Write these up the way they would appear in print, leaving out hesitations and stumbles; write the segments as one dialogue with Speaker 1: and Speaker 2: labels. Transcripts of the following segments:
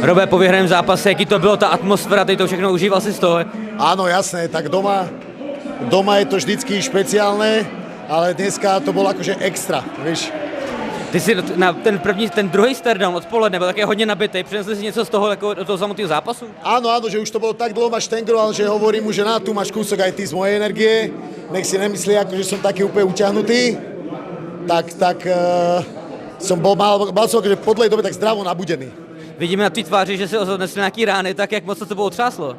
Speaker 1: Robe, po vyhraném zápase, jaký to bylo, ta atmosféra, teď to všechno užíval si z toho?
Speaker 2: Áno, jasné, tak doma je to vždycky špeciálne, ale dneska to bolo akože extra, víš.
Speaker 1: Ty si na ten druhý stardown odpoledne byl také hodně nabitý, přinesli si něco z toho, jako do toho samotného zápasu?
Speaker 2: Áno, že už to bolo tak dlho ma štengroval, že hovorím mu, že tu máš kúsok aj ty z mojej energie, nech si nemyslí, ako, že som taký úplne utiahnutý, tak mal som akože po dlhej dobe tak zdravo nabudený.
Speaker 1: Vidíme na tvý tváři, že si odnesli nějaký rány, tak jak moc to tebou otřáslo?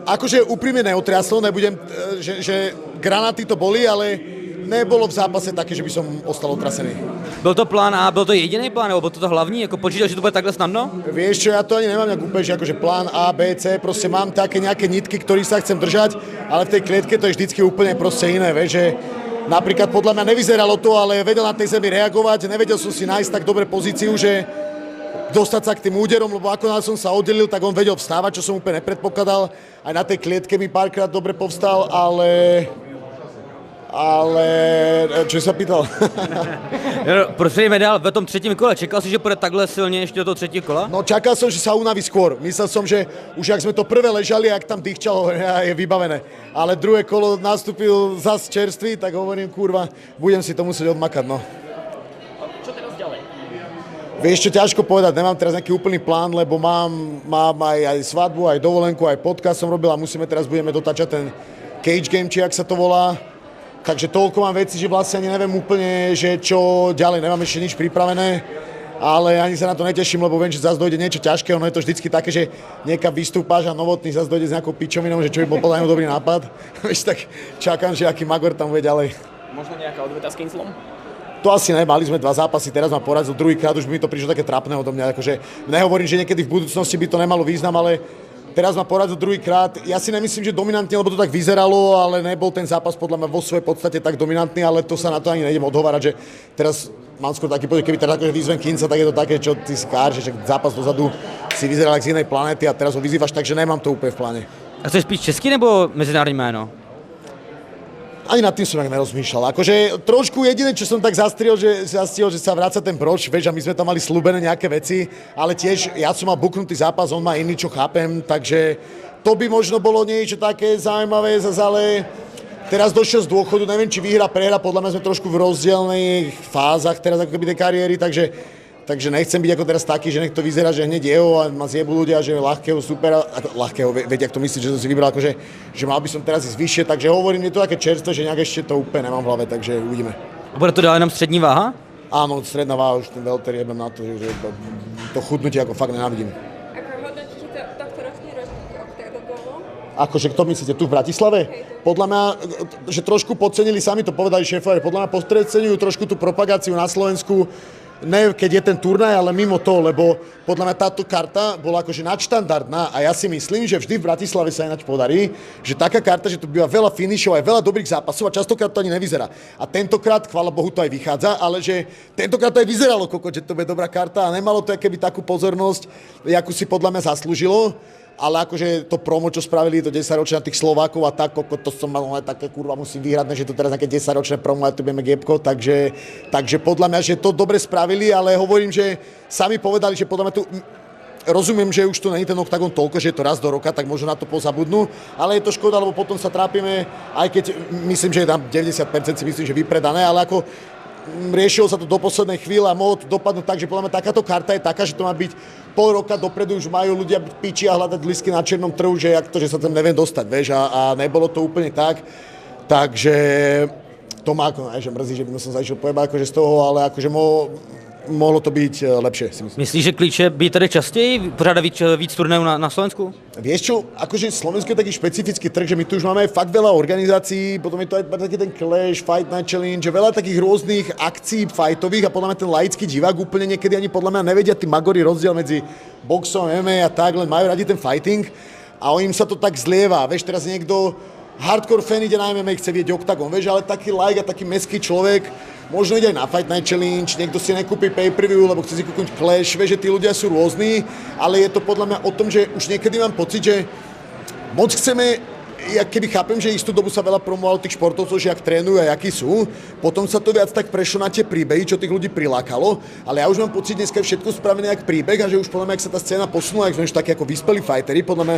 Speaker 2: Akože úprimne neotriaslo, nebudem, že granáty to boli, ale nebolo v zápase také, že by som ostal otrasený.
Speaker 1: Byl to plán A, byl to jediný plán, nebo byl to hlavní? Jako počítal, že to bude takhle snadno?
Speaker 2: Vieš čo, ja to ani nemám nejak úplne, že akože plán A, B, C, proste mám také nejaké nitky, ktorých sa chcem držať, ale v tej klietke to je vždycky úplne proste iné, vieš, že napríklad podľa mňa nevyzeralo to, ale vedel na tej zemi reagovať, nevedel som si nájsť tak dobre pozíciu, že dostať sa k tým úderom, lebo ako som sa oddelil, tak on vedel vstávať, čo som úplne nepredpokladal. Aj na tej klietke mi párkrát dobre povstal, ale čo sa pýtal?
Speaker 1: Prosím dál, v tom třetím kole, čekal si, že půjde takhle silně ještě do toho třetího kola?
Speaker 2: No čakal som, že sa unaví skôr. Myslel som, že už jak sme to prvé ležali, jak tam dýchčalo, je vybavené. Ale druhé kolo nastúpil zas čerstvý, tak hovorím, kurva, budem si to musieť odmakať, no.
Speaker 1: Čo teraz ďalej?
Speaker 2: Vieš čo, ťažko povedať, nemám teraz nejaký úplný plán, lebo mám aj svadbu, aj dovolenku, aj podcast som robil a budeme dotačať ten Cage Game, či jak sa to volá. Takže toľko mám veci, že vlastne ani neviem úplne, že čo ďalej, nemám ešte nič pripravené, ale ani sa na to neteším, lebo viem, že zase dojde niečo ťažké, ono je to vždycky také, že niekam vystúpaš a Novotný zase dojde s nejakou pičovinou, že čo by bol podľa dobrý nápad. Vieš, tak čakám, že aký Magor tam bude ďalej.
Speaker 3: Možno nejaká odveta s Kinslom?
Speaker 2: To asi ne, mali sme 2 zápasy, teraz ma porazil druhýkrát, už by mi to prišlo také trápne odo mňa, akože nehovorím, že niekedy v budúcnosti by to nemalo význam, ale teraz ma porazil druhýkrát. Ja si nemyslím, že dominantne, lebo to tak vyzeralo, ale nebol ten zápas podľa mňa vo svojej podstate tak dominantný, ale to sa na to ani nejdem odhovárať, že teraz mám skôr taký pocit, keby teraz akože vyzvem Kinca, tak je to také, čo ty skár, že zápas dozadu si vyzeral jak z inej planéty a teraz ho vyzývaš, takže nemám to úplne v pláne.
Speaker 1: A chceš spíš český nebo mezinárodní jméno?
Speaker 2: Ani nad tým som tak nerozmýšľal. Akože trošku jediné, čo som tak zastihol, že sa vráca ten Broč, vieš, a my sme tam mali slúbené nejaké veci, ale tiež ja som mal buknutý zápas, on má iný, čo chápem, takže to by možno bolo niečo také zaujímavé, ale teraz došiel z dôchodu, neviem, či prehra, podľa mňa sme trošku v rozdielnych fázach teraz ako keby tej kariéry, takže nechcem byť ako teraz taký, že nech to vyzerá, že hneď jeho a ma zjebú ľudia, že je ľahkého supera, ľahkého, veď, ak to myslíš, že som si vybral, akože, že mal by som teraz ísť vyššie, takže hovorím, je to také čerstvé, že nejak ešte to úplne nemám v hlave, takže uvidíme.
Speaker 1: A bude to dál jenom střední váha?
Speaker 2: Áno, stredná váha, už ten welter jebem na to, že to chudnutie ako fakt nenávidím.
Speaker 4: Ako hodnotíte tohto ročný ročník Octagonu?
Speaker 2: Akože kto myslíte, tu v Bratislave? Podľa mňa, že trošku podcenili, sami to povedali šéfovia, podľa mňa podceňujú trošku tú propagáciu na Slovensku, ne keď je ten turnaj, ale mimo to, lebo podľa mňa táto karta bola akože nadštandardná a ja si myslím, že vždy v Bratislave sa ináč podarí, že taká karta, že tu býva veľa finishov aj veľa dobrých zápasov a častokrát to ani nevyzerá. A tentokrát, chvála Bohu, to aj vychádza, ale že tentokrát to aj vyzeralo, že to bude dobrá karta a nemalo to keby takú pozornosť, jakú si podľa mňa zaslúžilo. Ale akože to promo, čo spravili, to 10-ročné na tých Slovákov a tak, to som mal také kurva, musím vyhrať, že to teraz nejaké 10-ročné promo a tu budeme Gebko, takže podľa mňa, že to dobre spravili, ale hovorím, že sami povedali, že podľa mňa tu rozumiem, že už tu není ten Octagon toľko, že je to raz do roka, tak možno na to pozabudnú, ale je to škoda, lebo potom sa trápime, aj keď myslím, že je tam 90% si myslím, že vypredané, ale ako riešilo sa to do poslednej chvíle a mohlo to dopadnúť tak, že podľa mňa takáto karta je taká, že to má byť pol roka dopredu, už majú ľudia piči a hľadať lístky na černom trhu, že jak to, že sa tam neviem dostať, vieš, a nebolo to úplne tak, takže to má ako, že mrzí, že by som sa išiel pojebať akože z toho, ale akože mohlo to byť lepšie, si myslím.
Speaker 1: Myslíš, že klíče by tady častěji pořádat víc turnajů na Slovensku?
Speaker 2: Vieš čo, akože Slovensko je taký špecifický trh, že my tu už máme fakt veľa organizácií, potom je to aj taký ten Clash, Fight Night Challenge, veľa takých rôznych akcií fightových a podľa mňa ten laický divák úplne niekedy ani podľa mňa nevedia tí magori rozdiel medzi boxom, MMA a tak, len majú radi ten fighting a im sa to tak zlieva. Vieš, teraz niekto hardcore fan ide na MMA, chce vidieť Octagon, vieš, ale taký like a taký meský človek možno ide aj na Fight Night Challenge, niekto si nekúpi pay-per-view, lebo chce si kúknuť Clash, vieš, že tí ľudia sú rôzni, ale je to podľa mňa o tom, že už niekedy mám pocit, že moc chceme ja keby chápem, že istú dobu sa veľa promovalo tých športovcov, že jak trénujú a jakí sú, potom sa to viac tak prešlo na tie príbehy, čo tých ľudí prilákalo, ale ja už mám pocit, dneska je všetko spravené jak príbeh a že už podľa mňa, ak sa tá scéna posunula, ak sme už takí ako vyspelí fighteri, podľa mňa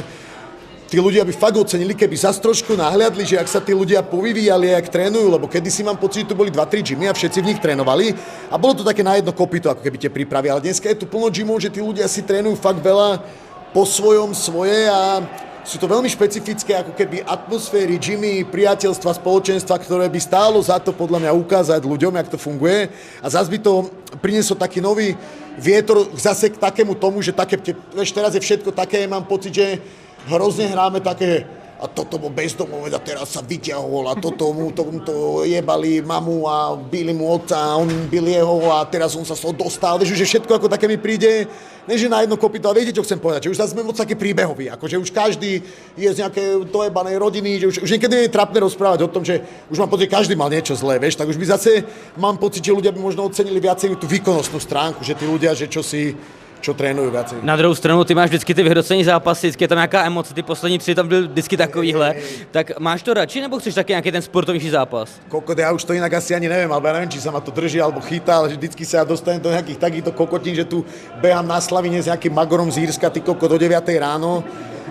Speaker 2: tí ľudia by fakt ocenili, keby zas trošku nahliadli, že ak sa tí ľudia povyvíjali, jak trénujú, lebo kedysi mám pocit, že tu boli 2-3 gymy a všetci v nich trénovali a bolo to také na jedno kopyto, ako keby tie prípravy, ale dneska je tu plno gymov, že tí ľudia si trénujú fakt veľa po svojom svoje a sú to veľmi špecifické ako keby atmosféry, gymy, priateľstva, spoločenstva, ktoré by stálo za to podľa mňa ukázať ľuďom, jak to funguje a zase by to prinieslo taký nový vietor zase k takému tomu, že také, vieš, teraz je všetko také, mám pocit, že hrozne hráme také a toto bol bezdomovec a teraz sa vyťahol a toto mu to jebali mamu a bili mu otca a on bil jeho a teraz on sa z toho dostal. Vieš, že všetko ako také mi príde, ne že na jedno kopyto, ale viete, čo chcem povedať, že už zase sme moc taký príbehový, akože už každý je z nejakej dojebanej rodiny, že už niekedy nie je trápne rozprávať o tom, že už mám pocit, že každý mal niečo zlé, vieš, tak už by zase mám pocit, že ľudia by možno ocenili viacej tú výkonnostnú stránku, že tí ľudia, že čo trénují viacej.
Speaker 1: Na druhou stranu, ty máš vždycky ty vyhrocený zápasy, vždycky je tam nějaká emoce, ty poslední 3 tam byly vždycky takovýhle. Tak máš to radši, nebo chceš taky nějaký ten sportovnější zápas?
Speaker 2: Kokot, ja už to inak asi ani neviem, alebo ja neviem, či sa ma to drží, alebo chytá, ale že vždycky sa ja dostanem do nejakých takýchto kokotín, že tu behám na Slavíne s nejakým Magorom z Írska, ty kokot, do 9 ráno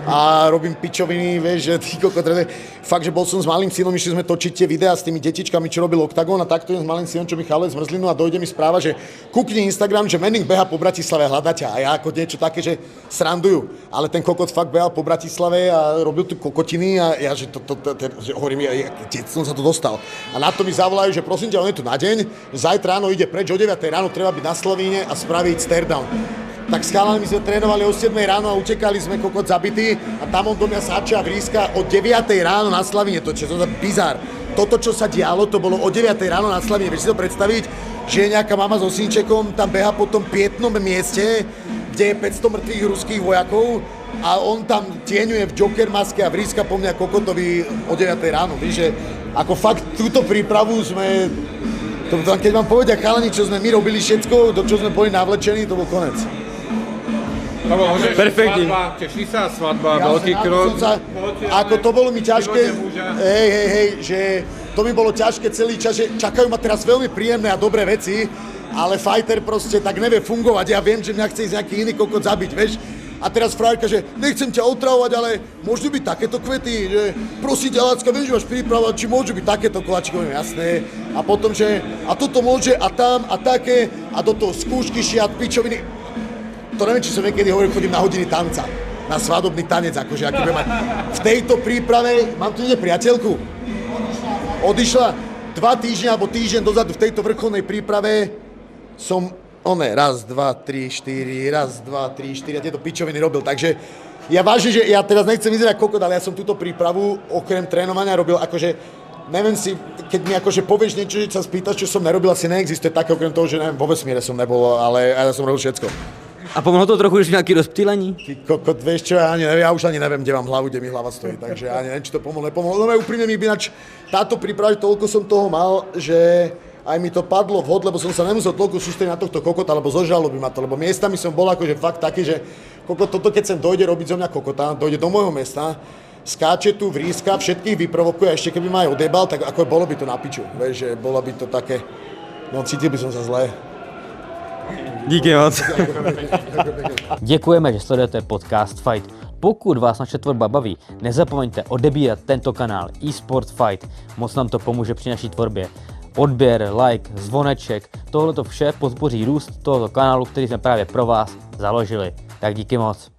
Speaker 2: a robím pičoviny, vieš, že ty kokot, fakt, že bol som s malým synom, išli sme točiť tie videá s tými detičkami, čo robil Octagon a takto s malým synom, čo mi chalec zmrzlinu a dojde mi správa, že kúkni Instagram, že Manning beha po Bratislave hľadať a ja ako niečo také, že srandujú, ale ten kokot fakt behal po Bratislave a robil tu kokotiny a ja, že že hovorím, keď som sa to dostal. A na to mi zavolajú, že prosím ťa, on je tu na deň, zajtra ráno ide preč, o 9 ráno treba byť na Slovíne a spraviť stare-down. Tak s chalami sme trénovali o 7 ráno a utekali sme kokot zabití a tam on do mňa sáča a vríska o 9 ráno na Slavíne, to je bizár. Toto, čo sa dialo, to bolo o 9 ráno na Slavíne. Vieš si to predstaviť, že je nejaká mama s osínčekom, tam beha po tom pietnom mieste, kde je 500 mŕtvych ruských vojakov a on tam tieňuje v Joker maske a vríska po mňa kokotovi o 9 ráno. Víš, že ako fakt túto prípravu sme, keď vám povedia chalani, čo sme my robili všetko, do čo sme boli navlečení, to bol konec.
Speaker 1: Perfektní.
Speaker 5: Teší sa svadba, veľký krok.
Speaker 2: Ako to bolo mi ťažké, že to mi bolo ťažké celý čas, že čakajú ma teraz veľmi príjemné a dobré veci, ale fighter proste tak nevie fungovať. Ja viem, že mňa chce ísť nejaký iný kokot zabiť, vieš. A teraz frajerka, že nechcem ťa otravovať, ale môžu byť takéto kvety, že prosím ťa, Lacka, viem, že máš prípravať, či môžu byť takéto koláčiky, jasné. A potom, že a toto môže, a tam, a také, a do toho skúšky šiat, pičoviny. To neviem, či som niekedy hovoril, chodím na hodiny tanca, na svadobný tanec, akože aký budem mať. V tejto príprave, mám tu niekde priateľku, odišla 2 týždne alebo týždeň dozadu v tejto vrcholnej príprave som, raz, 2, 3, 4, raz, 2, 3, 4 a tieto pičoviny robil, takže ja vážim, že ja teraz nechcem vyzerať kokot, ale ja som túto prípravu okrem trénovania robil akože, neviem si, keď mi akože povieš niečo, že sa spýtaš, čo som nerobil, asi neexistuje také, okrem toho, že neviem, vo vesmíre som nebol, ale ja som robil všetko.
Speaker 1: A pomohlo to trochu, že nějaký rozptýlení?
Speaker 2: Ty kokot, vieš čo, ja už ani neviem, kde mám hlavu, kde mi hlava stojí, takže ja neviem, či to pomohlo, nepomohlo. No úprimne mi ináč táto príprava, toľko som toho mal, že aj mi to padlo vhod, lebo som sa nemusel toľko sústrediť na tohto kokota, lebo zožralo by ma to, lebo miestami som bol akože fakt taký, že kokot, toto keď sem dojde robiť zo mňa kokota, dojde do môjho mesta, skáče tu, vríska, všetkých vyprovokuje a ešte keby ma aj odebal, tak ako bolo by to na piču, vieš, že bolo by to také, no cítil by som sa zle.
Speaker 1: Díky moc. Děkujeme, že sledujete podcast Fight. Pokud vás naše tvorba baví, nezapomeňte odebírat tento kanál eSport Fight. Moc nám to pomůže při naší tvorbě. Odběr, like, zvoneček, tohleto vše podpoří růst tohoto kanálu, který jsme právě pro vás založili. Tak díky moc.